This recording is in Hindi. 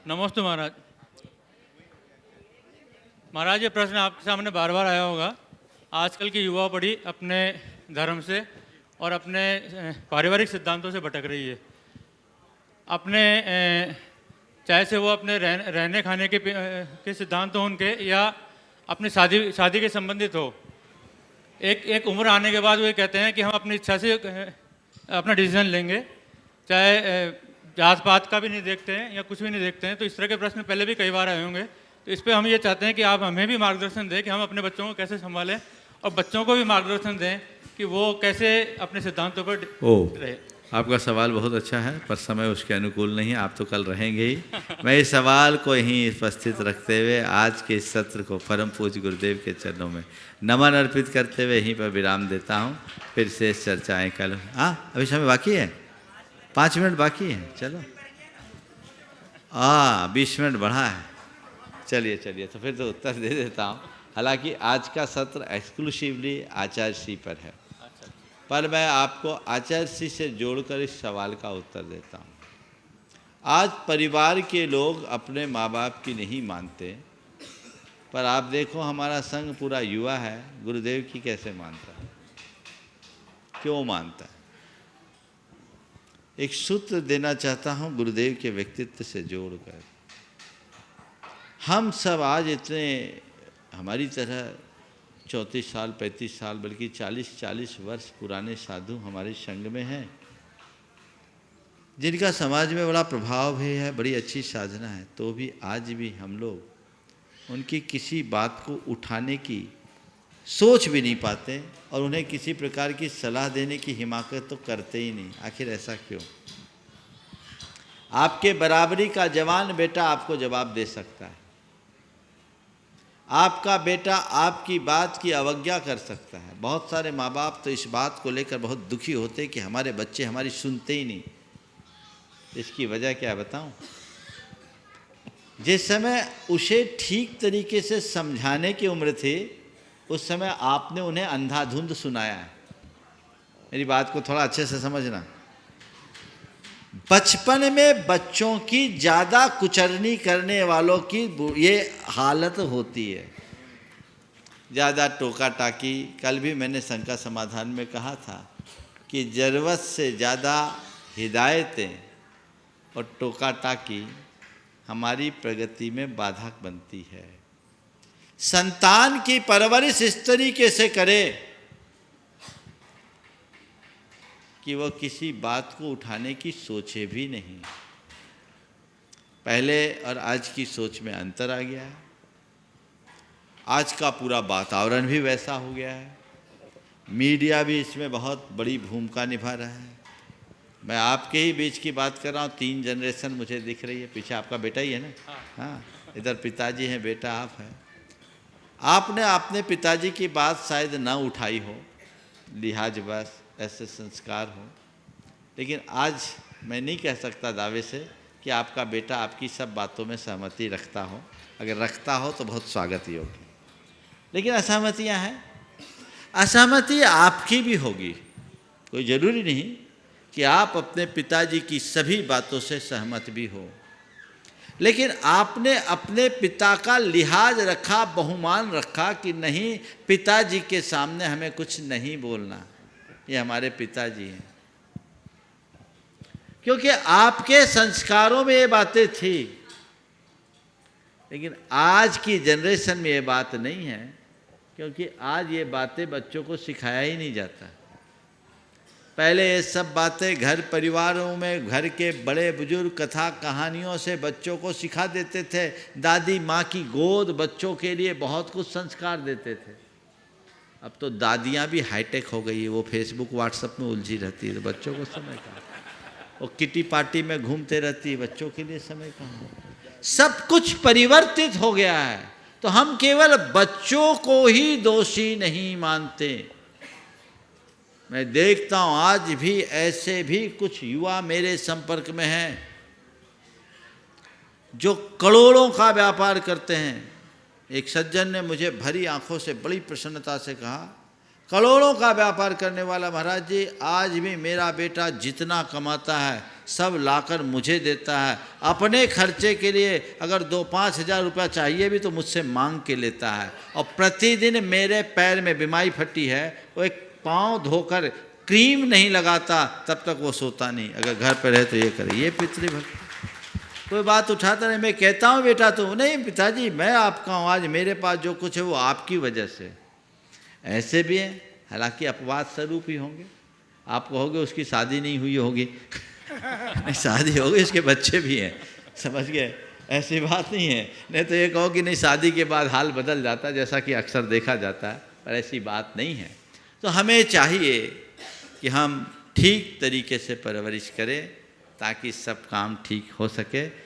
नमस्ते महाराज। महाराज, ये प्रश्न आपके सामने बार बार आया होगा। आजकल की युवा पीढ़ी अपने धर्म से और अपने पारिवारिक सिद्धांतों से भटक रही है। अपने चाहे से वो अपने रहने खाने के सिद्धांत हो उनके, या अपनी शादी के संबंधित हो। एक उम्र आने के बाद वो ये कहते हैं कि हम अपनी इच्छा से अपना डिसीजन लेंगे, चाहे जात पात का भी नहीं देखते हैं या कुछ भी नहीं देखते हैं। तो इस तरह के प्रश्न पहले भी कई बार आए होंगे। तो इस पर हम ये चाहते हैं कि आप हमें भी मार्गदर्शन दें कि हम अपने बच्चों को कैसे संभालें, और बच्चों को भी मार्गदर्शन दें कि वो कैसे अपने सिद्धांतों पर रहे। आपका सवाल बहुत अच्छा है, पर समय उसके अनुकूल नहीं है। आप तो कल रहेंगे ही। मैं इस सवाल को यहीं उपस्थित रखते हुए आज के इस सत्र को परम पूज्य गुरुदेव के चरणों में नमन अर्पित करते हुए यहीं पर विराम देता हूँ। फिर से चर्चाएँ कल। हाँ, अभी समय बाकी है, 5 मिनट बाकी है। चलो 20 मिनट बढ़ा है। चलिए तो फिर तो उत्तर दे देता हूँ। हालांकि आज का सत्र एक्सक्लूसिवली आचार्य श्री पर है, पर मैं आपको आचार्य श्री से जोड़कर इस सवाल का उत्तर देता हूँ। आज परिवार के लोग अपने माँ बाप की नहीं मानते, पर आप देखो हमारा संघ पूरा युवा है, गुरुदेव की कैसे मानता है, क्यों मानता है। एक सूत्र देना चाहता हूँ गुरुदेव के व्यक्तित्व से जोड़कर। हम सब आज इतने हमारी तरह 34 साल 35 साल बल्कि 40 वर्ष पुराने साधु हमारे संघ में हैं, जिनका समाज में बड़ा प्रभाव भी है, बड़ी अच्छी साधना है। तो भी आज भी हम लोग उनकी किसी बात को उठाने की सोच भी नहीं पाते, और उन्हें किसी प्रकार की सलाह देने की हिमाकत तो करते ही नहीं। आखिर ऐसा क्यों? आपके बराबरी का जवान बेटा आपको जवाब दे सकता है, आपका बेटा आपकी बात की अवज्ञा कर सकता है। बहुत सारे माँ बाप तो इस बात को लेकर बहुत दुखी होते हैं कि हमारे बच्चे हमारी सुनते ही नहीं। इसकी वजह क्या बताऊं? जिस समय उसे ठीक तरीके से समझाने की उम्र थी, उस समय आपने उन्हें अंधाधुंध सुनाया है। मेरी बात को थोड़ा अच्छे से समझना। बचपन में बच्चों की ज़्यादा कुचरनी करने वालों की ये हालत होती है, ज़्यादा टोका टाकी। कल भी मैंने शंका समाधान में कहा था कि ज़रूरत से ज़्यादा हिदायतें और टोका टाकी हमारी प्रगति में बाधक बनती है। संतान की परवरिश इस तरीके से करे कि वह किसी बात को उठाने की सोचे भी नहीं। पहले और आज की सोच में अंतर आ गया है। आज का पूरा वातावरण भी वैसा हो गया है। मीडिया भी इसमें बहुत बड़ी भूमिका निभा रहा है। मैं आपके ही बीच की बात कर रहा हूँ। 3 जनरेशन मुझे दिख रही है। पीछे आपका बेटा ही है ना? हाँ, इधर पिताजी हैं, बेटा आप हैं। आपने अपने पिताजी की बात शायद ना उठाई हो, लिहाज बस ऐसे संस्कार हो, लेकिन आज मैं नहीं कह सकता दावे से कि आपका बेटा आपकी सब बातों में सहमति रखता हो। अगर रखता हो तो बहुत स्वागत योग्य, लेकिन असहमतियाँ हैं। असहमति आपकी भी होगी, कोई ज़रूरी नहीं कि आप अपने पिताजी की सभी बातों से सहमत भी हो, लेकिन आपने अपने पिता का लिहाज रखा, बहुमान रखा कि नहीं, पिताजी के सामने हमें कुछ नहीं बोलना, ये हमारे पिताजी हैं। क्योंकि आपके संस्कारों में ये बातें थी, लेकिन आज की जनरेशन में ये बात नहीं है, क्योंकि आज ये बातें बच्चों को सिखाया ही नहीं जाता। पहले ये सब बातें घर परिवारों में घर के बड़े बुजुर्ग कथा कहानियों से बच्चों को सिखा देते थे। दादी माँ की गोद बच्चों के लिए बहुत कुछ संस्कार देते थे। अब तो दादियाँ भी हाईटेक हो गई है, वो फेसबुक व्हाट्सएप में उलझी रहती है, तो बच्चों को समय कहाँ। वो किटी पार्टी में घूमते रहती है, बच्चों के लिए समय कहाँ। सब कुछ परिवर्तित हो गया है। तो हम केवल बच्चों को ही दोषी नहीं मानते। मैं देखता हूँ आज भी ऐसे भी कुछ युवा मेरे संपर्क में हैं जो करोड़ों का व्यापार करते हैं। एक सज्जन ने मुझे भरी आंखों से बड़ी प्रसन्नता से कहा करोड़ों का व्यापार करने वाला महाराज जी, आज भी मेरा बेटा जितना कमाता है सब लाकर मुझे देता है। अपने खर्चे के लिए अगर 2-5 हज़ार रुपया चाहिए भी तो मुझसे मांग के लेता है। और प्रतिदिन मेरे पैर में बीमारी फटी है, वो एक पाँव धोकर क्रीम नहीं लगाता तब तक वो सोता नहीं। अगर घर पर रहे तो ये करे, ये पितृभक्ति। कोई बात उठाता नहीं। मैं कहता हूँ बेटा तो नहीं पिताजी मैं आपका हूँ, आज मेरे पास जो कुछ है वो आपकी वजह से। ऐसे भी हैं, हालांकि अपवाद स्वरूप ही होंगे। आप कहोगे उसकी शादी नहीं हुई होगी नहीं, शादी हो गई, उसके बच्चे भी हैं, समझ गए, ऐसी बात नहीं है। नहीं तो ये कहो कि नहीं शादी के बाद हाल बदल जाता है, जैसा कि अक्सर देखा जाता है, पर ऐसी बात नहीं है। तो हमें चाहिए कि हम ठीक तरीके से परवरिश करें ताकि सब काम ठीक हो सके।